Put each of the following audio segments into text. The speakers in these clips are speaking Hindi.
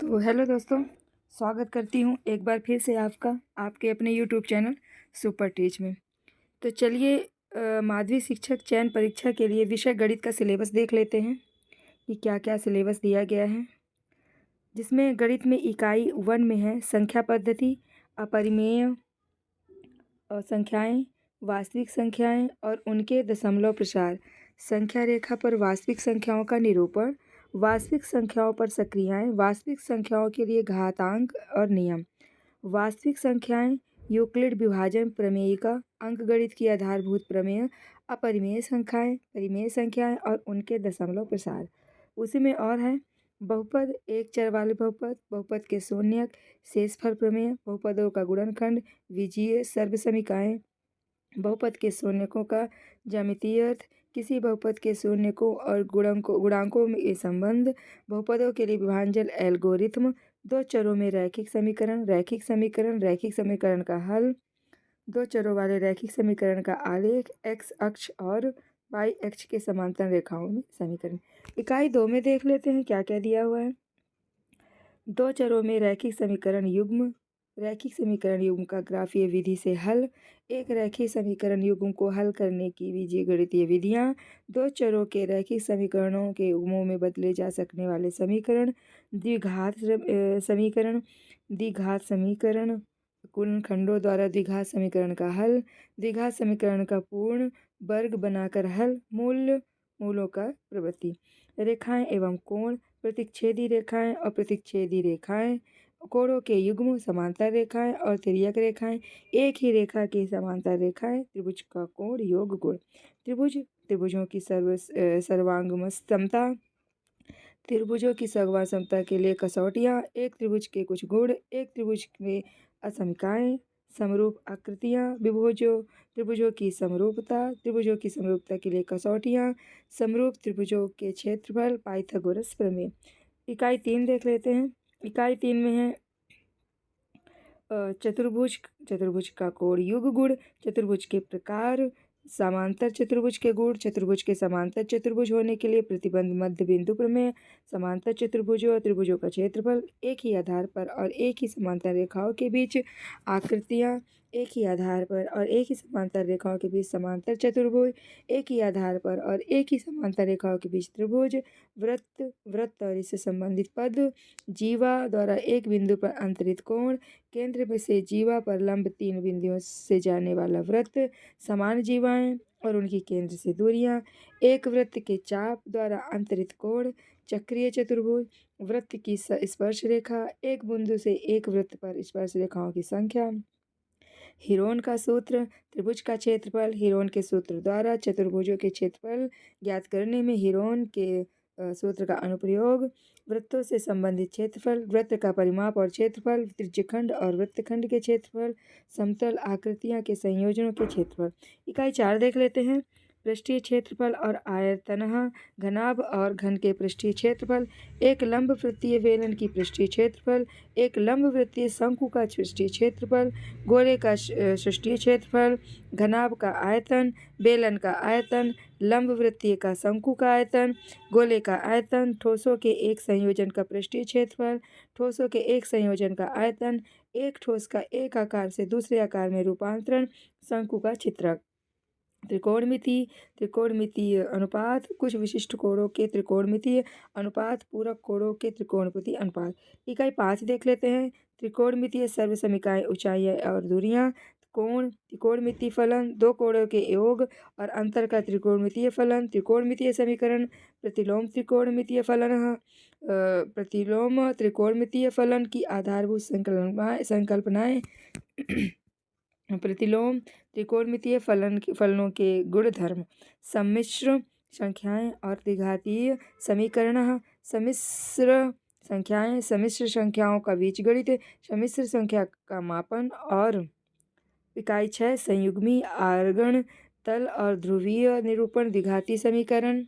तो हेलो दोस्तों, स्वागत करती हूँ एक बार फिर से आपका आपके अपने यूट्यूब चैनल सुपर टीच में। तो चलिए माध्यमिक शिक्षक चयन परीक्षा के लिए विषय गणित का सिलेबस देख लेते हैं कि क्या क्या सिलेबस दिया गया है। जिसमें गणित में इकाई 1 में है संख्या पद्धति, अपरिमेय संख्याएं, वास्तविक संख्याएं और उनके दशमलव प्रसार, संख्या रेखा पर वास्तविक संख्याओं का निरूपण, वास्तविक संख्याओं पर सक्रियाएं, वास्तविक संख्याओं के लिए घातांक और नियम, वास्तविक संख्याएं, यूक्लिड विभाजन प्रमेयिका, अंकगणित की आधारभूत प्रमेय, अपरिमेय संख्याएं, परिमेय संख्याएं और उनके दशमलव प्रसार। उसी में और है बहुपद, एक चर वाले बहुपद, बहुपद के शून्यक, शेषफल प्रमेय, बहुपदों का गुणनखंड, विजीय सर्वसमीकाएं, बहुपद के शून्यकों का ज्यामितीय अर्थ, किसी बहुपद के शून्यकों और गुणांकों में संबंध, बहुपदों के लिए विभाजन एल्गोरिथ्म, दो चरों में रैखिक समीकरण, रैखिक समीकरण का हल, दो चरों वाले रैखिक समीकरण का आलेख, एक्स अक्ष और वाई अक्ष के समांतर रेखाओं में समीकरण। इकाई 2 में देख लेते हैं क्या क्या दिया हुआ है। दो चरों में रैखिक समीकरण युग्म का ग्राफीय विधि से हल, एक रैखिक समीकरण युग्म को हल करने की बीजीय गणितीय विधियां, दो चरों के रैखिक समीकरणों के युग्मों में बदले जा सकने वाले समीकरण, द्विघात समीकरण, गुणनखंडों द्वारा द्विघात समीकरण का हल, द्विघात समीकरण का पूर्ण वर्ग बनाकर हल, मूलों का प्रवृत्ति, रेखाएं एवं कोण, प्रतिच्छेदी रेखाएं और प्रतिच्छेदी रेखाएं, कोणों के युग्म, समांतर रेखाएं और तिर्यक रेखाएं, एक ही रेखा की समांतर रेखाएं, त्रिभुज का कोण योग गुण, त्रिभुजों की सर्वांगम समता, त्रिभुजों की सर्वांग समता के लिए कसौटियां, एक त्रिभुज के कुछ गुण, एक त्रिभुज में असमिकाएं, समरूप आकृतियां, त्रिभुजों की समरूपता के लिए कसौटियां, समरूप त्रिभुजों के क्षेत्रफल, पाइथागोरस प्रमेय। इकाई 3 देख लेते हैं। इकाई 3 में है चतुर्भुज का कोण युग गुण, चतुर्भुज के प्रकार, समांतर चतुर्भुज के गुण, चतुर्भुज के समांतर चतुर्भुज होने के लिए प्रतिबंध मध्य बिंदु प्रमेय, समांतर चतुर्भुजों और त्रिभुजों का क्षेत्रफल, एक ही आधार पर और एक ही समांतर रेखाओं के बीच आकृतियां, एक ही आधार पर और एक ही समांतर रेखाओं के बीच समांतर चतुर्भुज, एक ही आधार पर और एक ही समांतर रेखाओं के बीच त्रिभुज, वृत्त और इससे संबंधित पद, जीवा द्वारा एक बिंदु पर अंतरित कोण, केंद्र में से जीवा पर लंब 3 बिंदुओं से जाने वाला वृत्त, समान जीवाएं और उनकी केंद्र से दूरियां, एक वृत्त के चाप द्वारा अंतरित कोण, चक्रीय चतुर्भुज, वृत्त की स्पर्श रेखा, एक बिंदु से एक वृत्त पर स्पर्श रेखाओं की संख्या, हीरोन का सूत्र, त्रिभुज का क्षेत्रफल, हीरोन के सूत्र द्वारा चतुर्भुजों के क्षेत्रफल ज्ञात करने में हीरोन के सूत्र का अनुप्रयोग, वृत्तों से संबंधित क्षेत्रफल, वृत्त का परिमाप और क्षेत्रफल, त्रिज्यखंड और वृत्तखंड के क्षेत्रफल, समतल आकृतियां के संयोजनों के क्षेत्रफल। इकाई 4 देख लेते हैं। पृष्ठीय क्षेत्रफल और आयतन, घनाभ और घन के पृष्ठीय क्षेत्रफल, एक लंब वृत्तीय बेलन की पृष्ठीय क्षेत्रफल, एक लंब वृत्तीय शंकु का पृष्ठीय क्षेत्रफल, गोले का पृष्ठीय क्षेत्रफल, घनाभ का आयतन, बेलन का आयतन, लंब वृत्तीय का शंकु का आयतन, गोले का आयतन, ठोसों के एक संयोजन का पृष्ठीय क्षेत्रफल, ठोसों के एक संयोजन का आयतन, एक ठोस का एक आकार से दूसरे आकार में रूपांतरण, शंकु का चित्रक, त्रिकोणमितीय अनुपात, कुछ विशिष्ट कोणों के त्रिकोणमितीय अनुपात, पूरक कोणों के त्रिकोणमितीय अनुपात। इकाई 5 देख लेते हैं। त्रिकोणमितीय सर्वसमीकाएं, ऊंचाइयां और दूरियां, त्रिकोणमितीय फलन, दो कोणों के योग और अंतर का त्रिकोणमितीय फलन, त्रिकोणमितीय समीकरण, प्रतिलोम त्रिकोणमितीय फलन की आधारभूत संकल्पनाएं, प्रतिलोम त्रिकोणमितीय फलनों के गुणधर्म, सम्मिश्र संख्याएं और द्विघातीय समीकरण, सम्मिश्र संख्याओं का बीजगणित, सम्मिश्र संख्या का मापन और इकाई 6 संयुग्मी आवर्गण तल और ध्रुवीय निरूपण, द्विघाती समीकरण,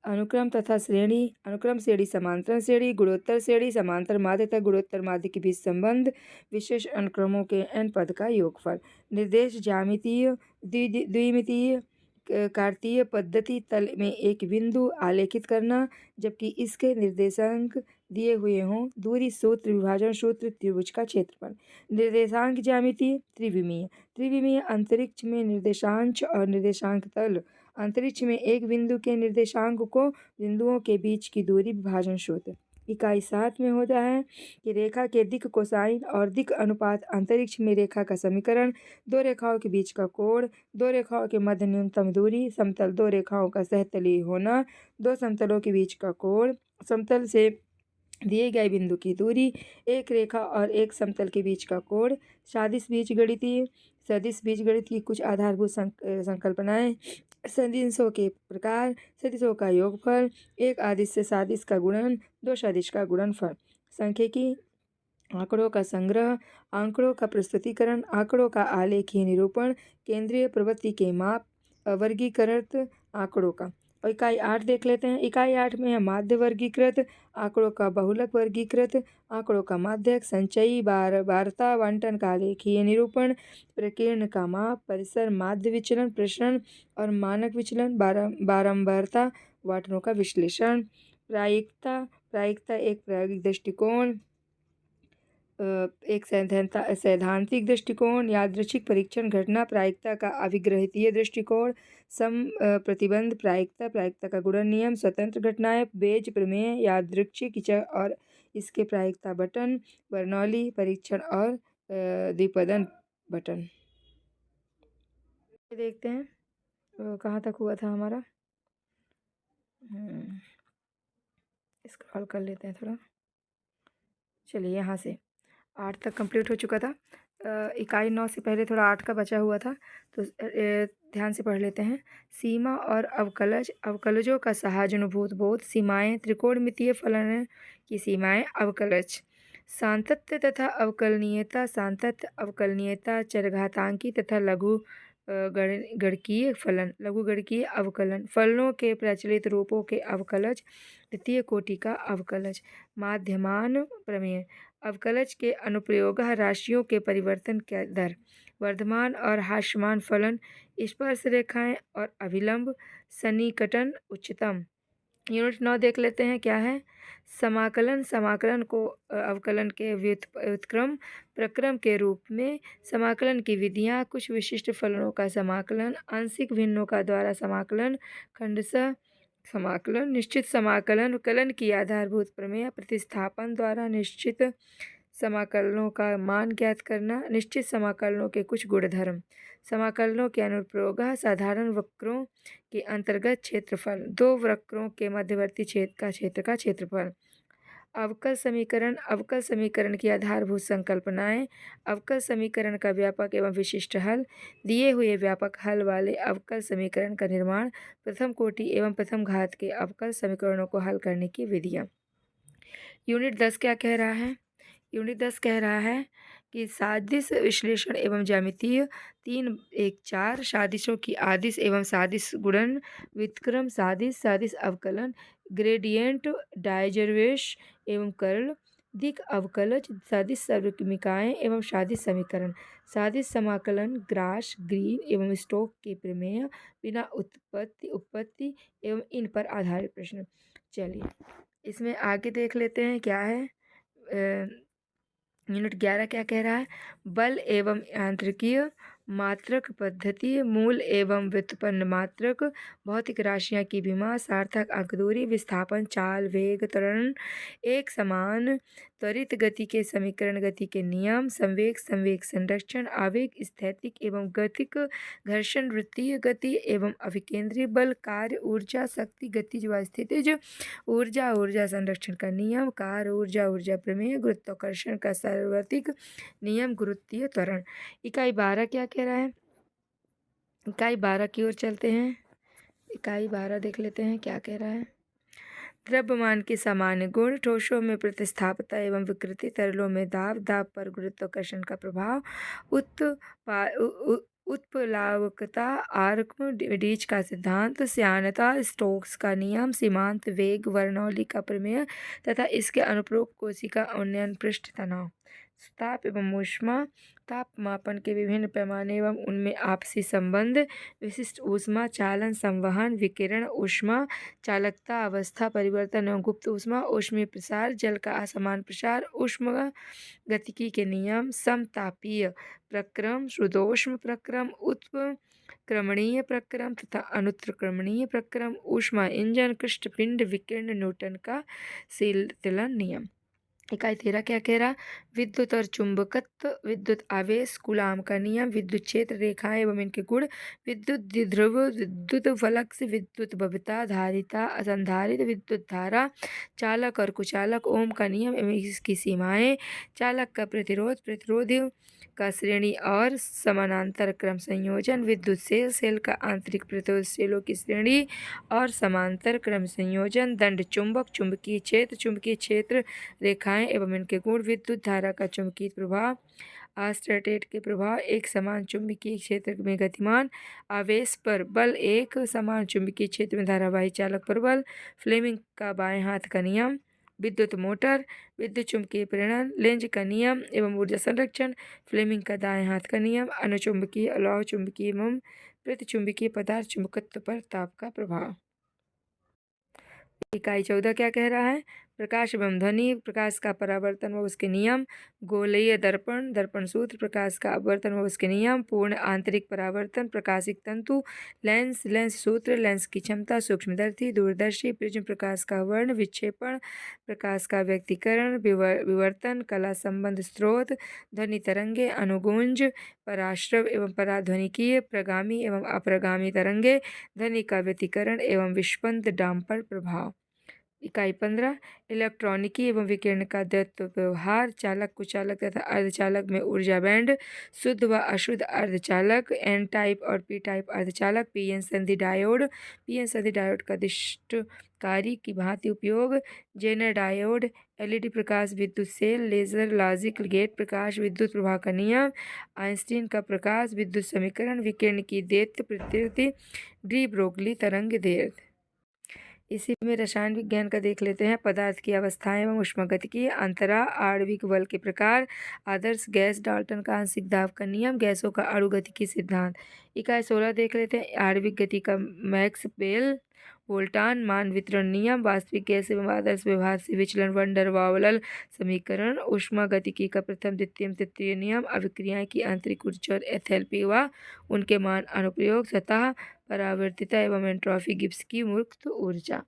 अनुक्रम तथा श्रेणी, अनुक्रम श्रेणी, समांतर श्रेणी, गुणोत्तर श्रेणी, समांतर माध्य तथा गुणोत्तर माध्य के बीच संबंध, विशेष अनुक्रमों के n पद का योगफल, निर्देश ज्यामितीय, द्विमितीय, कार्तीय पद्धति तल में एक बिंदु आलेखित करना जबकि इसके निर्देशांक दिए हुए हों। दूरी सूत्र, विभाजन सूत्र, त्रिभुज का क्षेत्रफल। निर्देशांक ज्यामिति त्रिविमीय। त्रिविमीय अंतरिक्ष में निर्देशांश और निर्देशांक तल। अंतरिक्ष में एक बिंदु के निर्देशांक को बिंदुओं के बीच की दूरी, विभाजन सूत्र। इकाई 7 में होता है कि रेखा के दिक् कोसाइन और दिक् अनुपात। अंतरिक्ष में रेखा का समीकरण। दो रेखाओं के बीच का कोण। दो रेखाओं के मध्य न्यूनतम दूरी। समतल दो रेखाओं का सहतलीय होना। दो समतलों के बीच का कोण। समतल से दिए गए बिंदु की दूरी। एक रेखा और एक समतल के बीच का कोण। सदिश बीजगणितीय। सदिश बीजगणित की कुछ आधारभूत संकल्पनाएं। सदिशों के प्रकार। सदिशों का योगफल। एक अदिश से सदिश का गुणन। दो सदिश का गुणनफल। सांख्यिकी। आंकड़ों का संग्रह। आंकड़ों का प्रस्तुतीकरण। आंकड़ों का आलेखीय निरूपण। केंद्रीय प्रवृत्ति के माप। वर्गीकृत आंकड़ों का। और इकाई 8 देख लेते हैं। इकाई 8 में है माध्य वर्गीकृत। आंकड़ों का बहुलक वर्गीकृत। आंकड़ों का माध्यक। संचयी वार्ता आवंटन का आलेखीय निरूपण। प्रकीर्ण का माप। परिसर, माध्य विचलन, प्रसरण और मानक विचलन। बारंबारता, वाटनों का विश्लेषण। प्रायिकता। प्रायिकता एक प्रायोगिक दृष्टिकोण, एक सैद्धांतिक दृष्टिकोण। यादृच्छिक परीक्षण घटना। प्रायिकता का अभिग्रहितीय दृष्टिकोण। सम प्रतिबंध प्रायिकता। प्रायिकता का गुणन नियम। स्वतंत्र घटनाएं। बेज प्रमेय। यादृच्छिक और इसके प्रायिकता बटन। बर्नौली परीक्षण और द्विपदन बटन। देखते हैं कहाँ तक हुआ था हमारा। स्क्रॉल कर लेते हैं थोड़ा। चलिए, यहाँ से 8 तक कंप्लीट हो चुका था। इकाई 9 से पहले थोड़ा 8 का बचा हुआ था, तो ध्यान से पढ़ लेते हैं। सीमा और अवकलज। अवकलजों का सहानुभूत बोध। सीमाएं। त्रिकोणमितीय फलन की सीमाएं। अवकलज। सांतत्य तथा अवकलनीयता। सांतत्य, अवकलनीयता, चरघातांकी तथा लघु गणकीय फलन। लघुगणकीय अवकलन। फलनों के प्रचलित रूपों के अवकलज। द्वितीय कोटि का अवकलज। माध्यमान प्रमेय। अवकलज के अनुप्रयोग। राशियों के परिवर्तन का दर। वर्धमान और ह्रासमान फलन। स्पर्श रेखाएं और अभिलंब। सन्निकटन उच्चतम। यूनिट 9 देख लेते हैं क्या है। समाकलन। समाकलन को अवकलन के व्युत्क्रम प्रक्रम के रूप में। समाकलन की विधियां। कुछ विशिष्ट फलनों का समाकलन। आंशिक भिन्नों का द्वारा समाकलन। खंडशः समाकलन। निश्चित समाकलन। कलन की आधारभूत प्रमेय। प्रतिस्थापन द्वारा निश्चित समाकलनों का मान ज्ञात करना। निश्चित समाकलनों के कुछ गुणधर्म। समाकलनों के अनुप्रयोग। साधारण वक्रों के अंतर्गत क्षेत्रफल। दो वक्रों के मध्यवर्ती क्षेत्र का क्षेत्रफल। अवकल समीकरण। अवकल समीकरण की आधारभूत संकल्पनाएं। अवकल समीकरण का व्यापक एवं विशिष्ट हल। दिए हुए व्यापक हल वाले अवकल समीकरण का निर्माण। प्रथम कोटि एवं प्रथम घात के अवकल समीकरणों को हल करने की विधियां। यूनिट 10 क्या कह रहा है। यूनिट 10 कह रहा है कि सादिश विश्लेषण एवं ज्यामितीय। 3-1-4 सादिशों की आदिश एवं सादिश गुणन। व्युत्क्रम सादिश। सादिश अवकलन। ग्रेडियंट, डायजर्वेश एवं कर्ल। दिक् अवकलज। सादिश सर्वमिकाएं एवं सादिश समीकरण। सादिश समाकलन। ग्रास, ग्रीन एवं स्टोक के प्रमेय। बिना उत्पत्ति एवं इन पर आधारित प्रश्न। चलिए, इसमें आगे देख लेते हैं क्या है। यूनिट 11 क्या कह रहा है। बल एवं यांत्रिकीय। मात्रक पद्धति। मूल एवं व्युत्पन्न मात्रक। भौतिक राशियां की विमा। सार्थक अंक दूरी। विस्थापन, चाल, वेग, त्वरण। एक समान त्वरित गति के समीकरण। गति के नियम। संवेग, संवेग संरक्षण। आवेग, स्थैतिक एवं गतिक घर्षण। वृत्तीय गति एवं अभिकेंद्री बल। कार्य, ऊर्जा, शक्ति, गतिज व स्थितिज ऊर्जा। ऊर्जा संरक्षण का नियम। कार्य, ऊर्जा, ऊर्जा प्रमेय। गुरुत्वाकर्षण का सार्वत्रिक नियम। गुरुत्वीय त्वरण। इकाई 12 क्या कह रहा है। इकाई 12 की ओर चलते हैं। इकाई 12 देख लेते हैं क्या कह रहा है। द्रव्यमान के सामान्य गुण। ठोसों में प्रतिस्थापकता एवं विकृति। तरलों में दाब। दाब पर गुरुत्वाकर्षण का प्रभाव। उत्प्लावकता। आर्किमिडीज का सिद्धांत। श्यानता, स्टोक्स का नियम। सीमांत वेग, बर्नौली का प्रमेय तथा इसके अनुप्रयोग। कोशिका उन्नयन, पृष्ठ तनाव। ताप एवं ऊष्मा, तापमापन के विभिन्न पैमाने एवं उनमें आपसी संबंध, विशिष्ट ऊष्मा, चालन, संवहन, विकिरण, ऊष्मा, चालकता, अवस्था परिवर्तन एवं गुप्त ऊष्मा, ऊष्मीय प्रसार, जल का असमान प्रसार, ऊष्मा गतिकी के नियम, समतापीय प्रक्रम, शुद्धोष्म प्रक्रम, उत्क्रमणीय प्रक्रम तथा अनुत्क्रमणीय प्रक्रम, ऊष्मा इंजन, कृष्णपिंड, विकिरण, न्यूटन का शीतलन नियम। इकाई 13 क्या कह रहा? विद्युत और चुंबकत्व, विद्युत आवेश, कूलाम का नियम, विद्युत क्षेत्र, रेखाएं एवं इनके गुण, विद्युत द्विध्रुव, विद्युत फ्लक्स, विद्युत भवता, धारिता, असंधारित, विद्युत धारा, चालक और कुचालक, ओम का नियम एवं इसकी सीमाएं, चालक का प्रतिरोध, प्रतिरोधी का श्रेणी और समानांतर क्रम संयोजन, विद्युत सेल, सेल का आंतरिक प्रतिरोध, सेलों की श्रेणी और समांतर क्रम संयोजन, दंड चुंबक, चुंबकीय क्षेत्र, रेखाएं एवं इनके गुण, विद्युत धारा का चुंबकीय प्रभाव, आस्टेट के प्रभाव, एक समान चुंबकीय क्षेत्र में गतिमान आवेश पर बल, एक समान चुंबकीय क्षेत्र में धारावाही चालक पर बल, फ्लेमिंग का बाएं हाथ का नियम, विद्युत मोटर, विद्युत चुंबकीय प्रेरण, लेंज का नियम एवं ऊर्जा संरक्षण, फ्लेमिंग का दाएं हाथ का नियम, अनुचुंबकीय, अलौह चुंबकीय एवं प्रतिचुंबकीय पदार्थ चुंबकत्व पर ताप का प्रभाव। इकाई 14 क्या कह रहा है? प्रकाश एवं ध्वनि, प्रकाश का परावर्तन व उसके नियम, गोलीय दर्पण, दर्पण सूत्र, प्रकाश का अपवर्तन व उसके नियम, पूर्ण आंतरिक परावर्तन, प्रकाशिक तंतु, लेंस, लेंस सूत्र, लेंस की क्षमता, सूक्ष्मदर्शी, दूरदर्शी, प्रिज्म, प्रकाश का वर्ण विक्षेपण, प्रकाश का व्यक्तीकरण, विवर्तन, कला संबंध, स्रोत, ध्वनि तरंगे, अनुगुंज, पराश्रव एवं पराध्वनिकीय, प्रगामी एवं अप्रगामी तरंगे, ध्वनि का व्यतिकरण एवं विस्पंद डाम्पर प्रभाव। इकाई 15 इलेक्ट्रॉनिकी एवं विकिरण का द्वैत व्यवहार, चालक, कुचालक तथा अर्धचालक में ऊर्जा बैंड, शुद्ध व अशुद्ध अर्धचालक, एन टाइप और पी टाइप अर्धचालक, पीएन संधि डायोड का दिष्टकारी की भांति उपयोग, जेनर डायोड, एलईडी प्रकाश, विद्युत सेल, लेजर, लॉजिक गेट प्रकाश, विद्युत प्रवाह का नियम, आइंस्टीन का प्रकाश, विद्युत समीकरण, विकिरण की दैत्य प्रकृति, डी ब्रोगली तरंग दैर्घ्य। इसी में रसायन विज्ञान का देख लेते हैं। पदार्थ की अवस्थाएं एवं ऊष्मागतिकी, अंतरा, आणविक बल के प्रकार, आदर्श गैस, डाल्टन का आंशिक दाब का नियम, गैसों का अणुगतिकी सिद्धांत। इकाई 16 देख लेते हैं। आणविक गति का मैक्सवेल बोल्टान मान वितरण नियम, वास्तविक गैस एवं आदर्श व्यवहार से विचलन, वैन डर वाल्स समीकरण, ऊष्मागतिकी का प्रथम, द्वितीय, तृतीय नियम, अभिक्रियाएं की आंतरिक ऊर्जा और एंथैल्पी व उनके मान, अनुप्रयोग, सतह परावर्तिता एवं एंट्रॉपी, गिब्स की मुक्त ऊर्जा।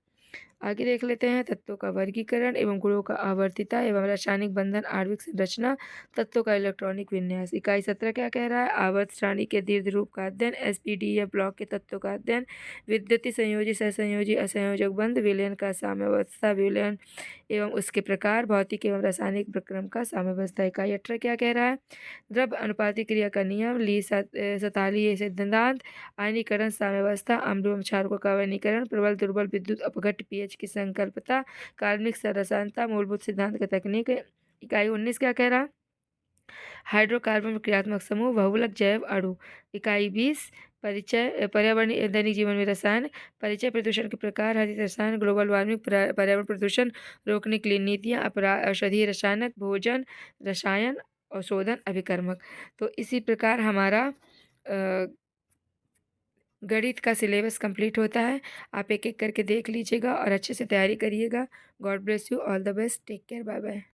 आगे देख लेते हैं तत्वों का वर्गीकरण एवं गुणों का आवर्तिता एवं रासायनिक बंधन, आणविक संरचना, तत्वों का इलेक्ट्रॉनिक विन्यास। इकाई 17 क्या कह रहा है? आवर्त सारणी के दीर्घ रूप का अध्ययन, एसपीडीएफ ब्लॉक के तत्वों का अध्ययन, विद्युतीय संयोजी, सहसंयोजी, असंयोजक बंध, विलयन का साम्यावस्था, विलयन एवं उसके प्रकार, भौतिक एवं रासायनिक प्रक्रम का साम्यावस्था। इकाई 18 क्या कह रहा है? द्रव्य अनुपाती क्रिया का नियम, ली सतालीय सिद्धांत, आयनीकरण, साम्यावस्था, अम्ल एवं क्षारकों का आयनीकरण, प्रबल दुर्बल विद्युत अपघट्ट, पीएच की संकल्पता, कार्बनिक रसायनता, मूलभूत सिद्धांत का तकनीक। इकाई 19 क्या कह रहा? हाइड्रोकार्बन क्रियात्मक समूह, बहुलक जैव अणु। इकाई 20 परिचय, पर्यावरण दैनिक जीवन में रसायन, परिचय, प्रदूषण के प्रकार, हरित रसायन, ग्लोबल वार्मिंग, पर्यावरण प्रदूषण रोकने के लिए नीतियाँ, औषधीय रसायन, भोजन रसायन और शोधन अभिकर्मक। तो इसी प्रकार हमारा गणित का सिलेबस कंप्लीट होता है। आप एक एक करके देख लीजिएगा और अच्छे से तैयारी करिएगा। God bless you, all the best, take care, bye bye.